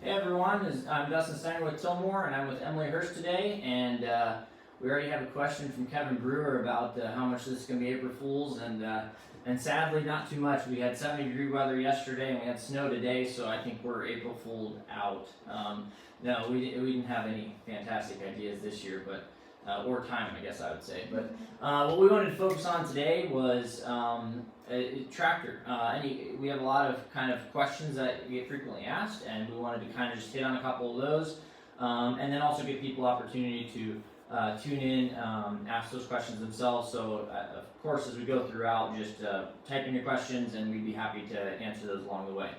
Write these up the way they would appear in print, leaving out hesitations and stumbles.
Hey everyone, I'm Dustin Steiner with Tilmor, and I'm with Emily Hurst today. And we already have a question from Kevin Brewer about how much this is going to be April Fools, and sadly not too much. We had 70-degree weather yesterday, and we had snow today, so I think we're April Fooled out. No, we didn't have any fantastic ideas this year, but or time, I guess I would say. But what we wanted to focus on today was a tractor. We have a lot of kind of questions that get frequently asked, and we wanted to kind of just hit on a couple of those, and then also give people opportunity to tune in, ask those questions themselves. So, of course, as we go throughout, just type in your questions, and we'd be happy to answer those along the way.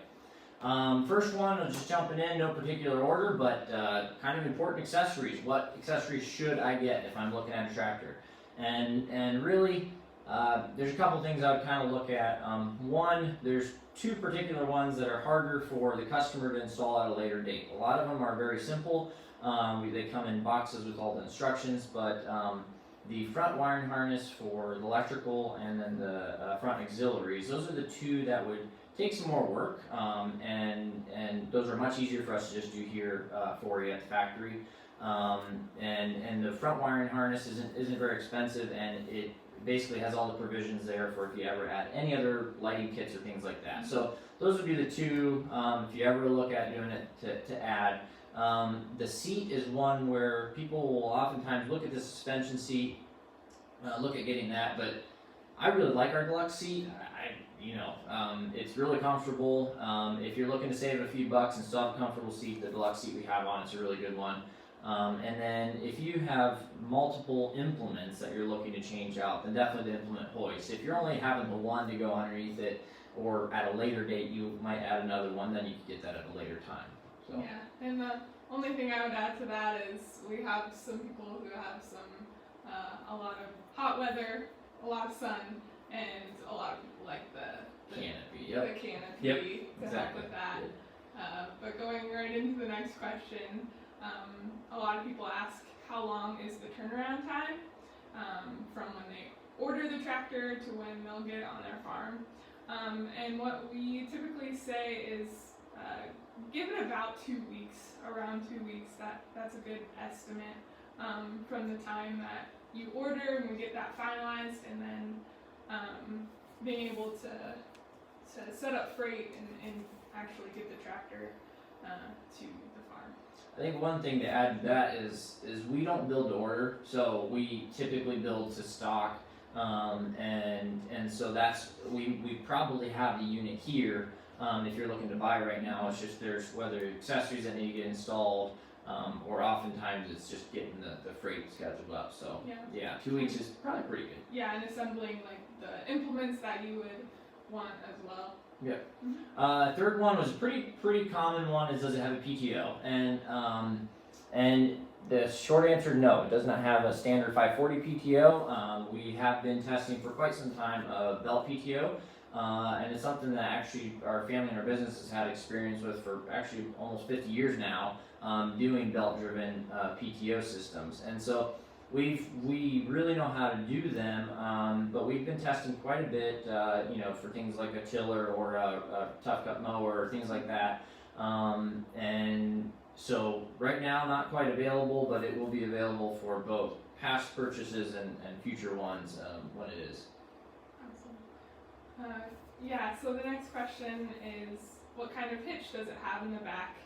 First one, I'm just jumping in, no particular order, but kind of important accessories. What accessories should I get if I'm looking at a tractor? And really, there's a couple things I would kind of look at. One, there's two particular ones that are harder for the customer to install at a later date. A lot of them are very simple. They come in boxes with all the instructions, but the front wiring harness for the electrical and then the front auxiliaries, those are the two that would take some more work, and those are much easier for us to just do here for you at the factory. And the front wiring harness isn't very expensive, and it basically has all the provisions there for if you ever add any other lighting kits or things like that. So those would be the two if you ever look at doing it to add. The seat is one where people will oftentimes look at the suspension seat, look at getting that, but I really like our deluxe seat. It's really comfortable. If you're looking to save a few bucks and still have a comfortable seat, the deluxe seat we have on it's a really good one. And then if you have multiple implements that you're looking to change out, then definitely the implement hoist. If you're only having the one to go underneath it, or at a later date you might add another one, then you can get that at a later time. So. Yeah, and the only thing I would add to that is we have some people who have a lot of hot weather, a lot of sun, and a lot of people like the canopy. The canopy to help with that. But going right into the next question, a lot of people ask how long is the turnaround time from when they order the tractor to when they'll get it on their farm. And what we typically say is give it about 2 weeks, around 2 weeks. That's a good estimate from the time that you order and we get that finalized, and then being able to set up freight and actually get the tractor to the farm. I think one thing to add to that is we don't build to order, so we typically build to stock, and so that's we probably have the unit here. If you're looking to buy right now, it's just there's whether accessories that need to get installed, or oftentimes it's just getting the freight scheduled up. So yeah, 2 weeks is probably pretty good. Yeah, and assembling like the implements that you would want as well. Yeah. Third one was a pretty common one is does it have a PTO? And the short answer, no, it does not have a standard 540 PTO. We have been testing for quite some time a belt PTO. And it's something that actually our family and our business has had experience with for actually almost 50 years now, doing belt-driven PTO systems. And so we really know how to do them, but we've been testing quite a bit, for things like a tiller or a tough cut mower or things like that. And so right now not quite available, but it will be available for both past purchases and future ones when it is. So the next question is, what kind of hitch does it have in the back?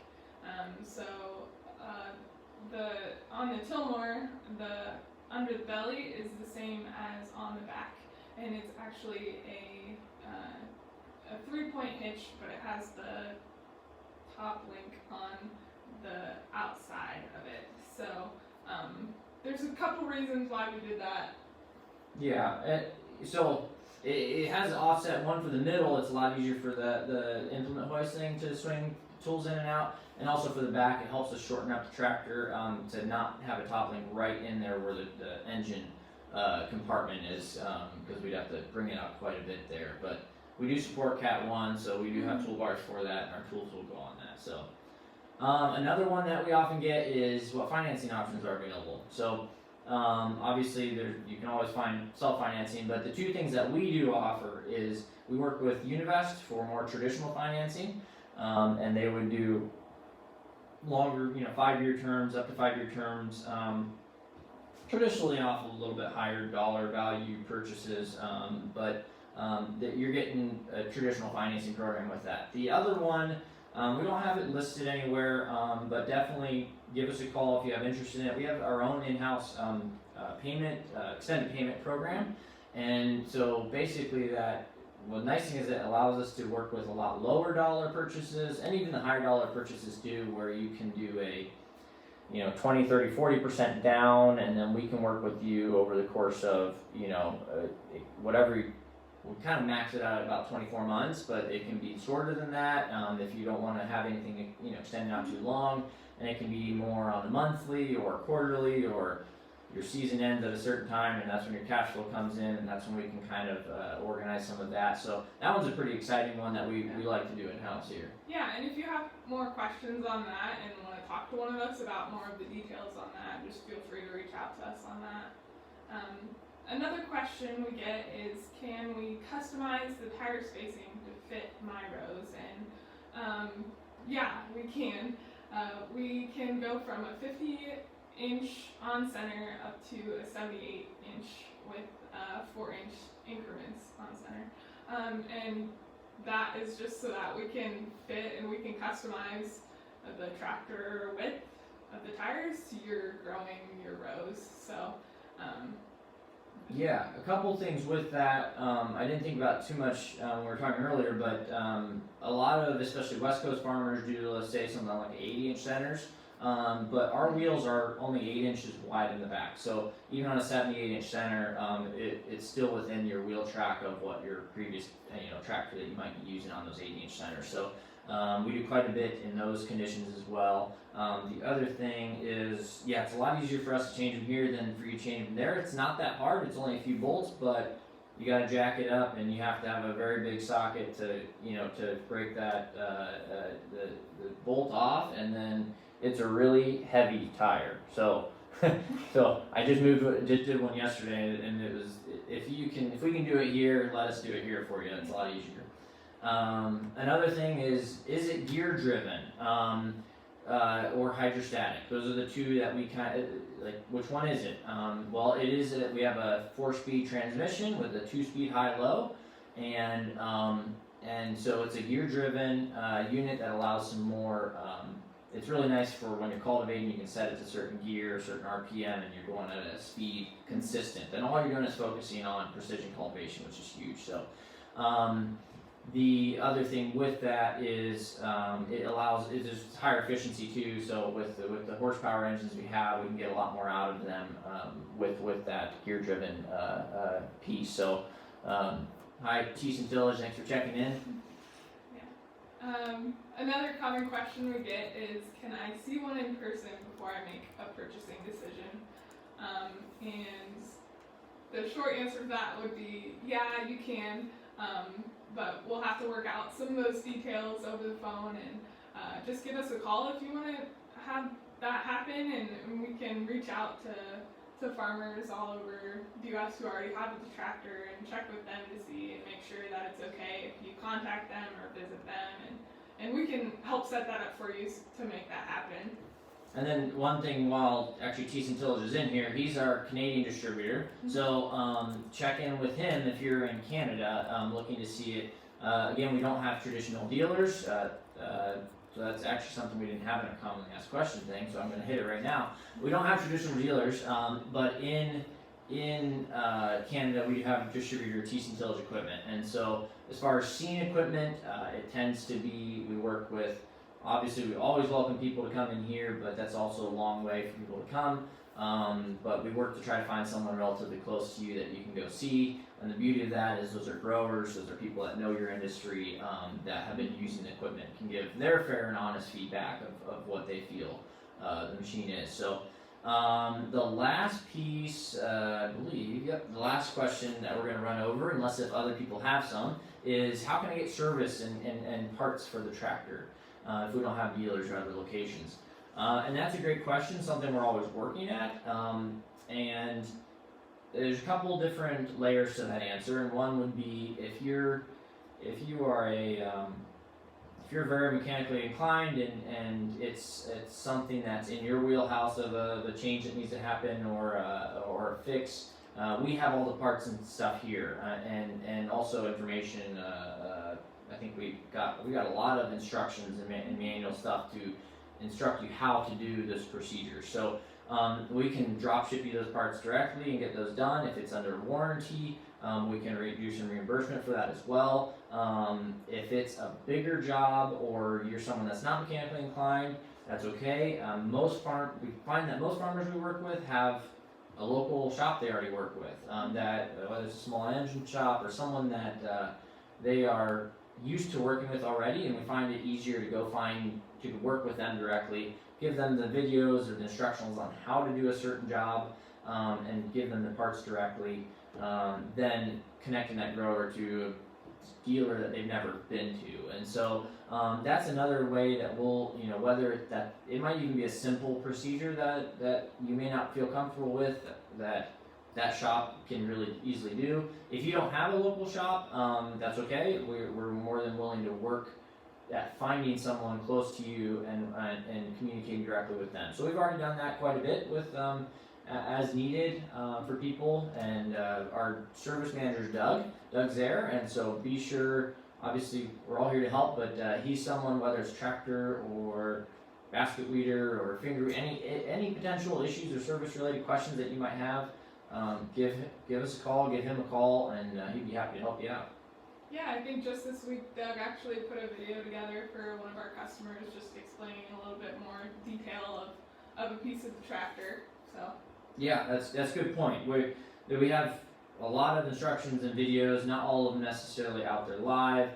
On the Tilmor, the under the belly is the same as on the back, and it's actually a 3-point hitch, but it has the top link on the outside of it. So there's a couple reasons why we did that. Yeah, so it has an offset one for the middle. It's a lot easier for the implement hoisting to swing tools in and out, and also for the back it helps us shorten up the tractor to not have a top link right in there where the engine compartment is, because we'd have to bring it out quite a bit there. But we do support Cat 1, so we do have toolbars for that, and our tools will go on that. So another one that we often get is what financing options are available. So obviously you can always find self-financing, but the two things that we do offer is we work with Univest for more traditional financing, and they would do longer, 5-year terms, up to 5-year terms. Traditionally off a little bit higher dollar value purchases, but that you're getting a traditional financing program with that. The other one, we don't have it listed anywhere, but definitely give us a call if you have interest in it. We have our own in-house extended payment program, and so basically the nice thing is it allows us to work with a lot lower dollar purchases, and even the higher dollar purchases too, where you can do a 20, 30, 40% down, and then we can work with you over the course of, whatever. We kind of max it out at about 24 months, but it can be shorter than that if you don't want to have anything, extended out too long, and it can be more on a monthly or quarterly, or your season ends at a certain time, and that's when your cash flow comes in, and that's when we can kind of organize some of that. So that one's a pretty exciting one that we like to do in-house here. Yeah, and if you have more questions on that and want to talk to one of us about more of the details on that, just feel free to reach out to us on that. Another question we get is, can we customize the tire spacing to fit my rows? And yeah, we can. We can go from a 50-inch on center up to a 78-inch with 4-inch increments on center. And that is just so that we can fit and we can customize the tractor width of the tires to your growing your rows. So yeah, a couple things with that. I didn't think about too much when we were talking earlier, but a lot of, especially West Coast farmers, do, let's say, something like 80-inch centers. But our wheels are only 8 inches wide in the back, so even on a 78-inch center, it's still within your wheel track of what your previous tractor that you might be using on those 80-inch centers. So we do quite a bit in those conditions as well. The other thing is, yeah, it's a lot easier for us to change them here than for you to change them there. It's not that hard. It's only a few bolts, but you got to jack it up, and you have to have a very big socket to to break that the bolt off, and then it's a really heavy tire. So so I just did one yesterday, and it was, if we can do it here, let us do it here for you. It's a lot easier. Another thing is it gear driven or hydrostatic? Those are the two that we kind of like. Which one is it? Well, it is. We have a 4-speed transmission with a 2-speed high-low, and so it's a gear driven unit that allows some more. It's really nice for when you're cultivating. You can set it to certain gear, certain RPM, and you're going at a speed consistent. Then all you're doing is focusing on precision cultivation, which is huge. So the other thing with that is it's higher efficiency too. So with the horsepower engines we have, we can get a lot more out of them with that gear driven piece. So hi, Cheese and Tillage, thanks for checking in. Another common question we get is, can I see one in person before I make a purchasing decision? And the short answer to that would be, yeah, you can, but we'll have to work out some of those details over the phone, and just give us a call if you want to have that happen, and we can reach out to farmers all over the U.S. who already have the tractor and check with them to see and make sure that it's okay if you contact them or visit them, and we can help set that up for you to make that happen. And then one thing, while actually Cheese and Tillage is in here, he's our Canadian distributor. Mm-hmm. So check in with him if you're in Canada looking to see it. Again, we don't have traditional dealers. So that's actually something we didn't have in a commonly asked question thing, so I'm going to hit it right now. We don't have traditional dealers, but in Canada we have distributor Cheese and Tillage equipment. And so as far as seeing equipment, it tends to be, we work with, obviously we always welcome people to come in here, but that's also a long way for people to come. But we work to try to find someone relatively close to you that you can go see. And the beauty of that is those are growers, those are people that know your industry, that have been using the equipment, can give their fair and honest feedback of what they feel the machine is. So the last piece, I believe, the last question that we're going to run over, unless if other people have some, is how can I get service and parts for the tractor if we don't have dealers or other locations? And that's a great question, something we're always working at. And there's a couple different layers to that answer, and one would be if you are a if you're very mechanically inclined and it's something that's in your wheelhouse of a change that needs to happen or a fix, we have all the parts and stuff here, and also information. I think we got a lot of instructions and manual stuff to instruct you how to do this procedure. So we can drop ship you those parts directly and get those done. If it's under warranty, we can do some reimbursement for that as well. If it's a bigger job or you're someone that's not mechanically inclined, that's okay. We find that most farmers we work with have a local shop they already work with, that whether it's a small engine shop or someone that they are used to working with already, and we find it easier to go to work with them directly, give them the videos or the instructions on how to do a certain job, and give them the parts directly, than connecting that grower to a dealer that they've never been to. And so that's another way that we'll, whether that it might even be a simple procedure that you may not feel comfortable with, that shop can really easily do. If you don't have a local shop, that's okay. We're more than willing to work at finding someone close to you and communicating directly with them. So we've already done that quite a bit with as needed for people, and our service manager is Doug's there, and so be sure, obviously we're all here to help, but he's someone, whether it's tractor or basket weeder or finger, any potential issues or service related questions that you might have, give us a call, give him a call, and he'd be happy to help you out. Yeah, I think just this week Doug actually put a video together for one of our customers, just explaining a little bit more detail of a piece of the tractor. So yeah, that's a good point. We have a lot of instructions and videos, not all of them necessarily out there live,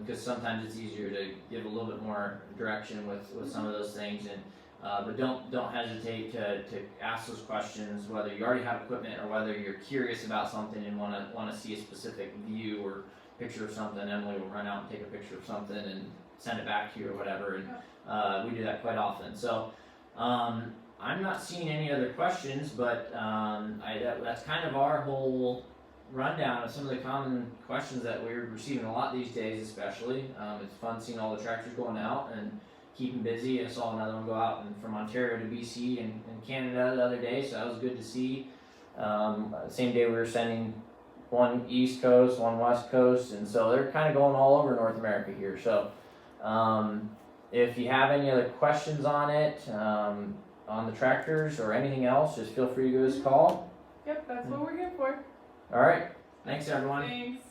because sometimes it's easier to give a little bit more direction with some of those things. And but don't hesitate to ask those questions, whether you already have equipment or whether you're curious about something and want to see a specific view or picture of something. Emily will run out and take a picture of something and send it back to you or whatever, and we do that quite often. So I'm not seeing any other questions, but that's kind of our whole rundown of some of the common questions that we're receiving a lot these days, especially. It's fun seeing all the tractors going out and keeping busy. I saw another one go out from Ontario to BC and Canada the other day, so that was good to see. Same day we were sending one East Coast, one West Coast, and so they're kind of going all over North America here. So if you have any other questions on it, on the tractors or anything else, just feel free to give us a call. Yep, that's what we're here for. All right. Thanks, everyone. Thanks.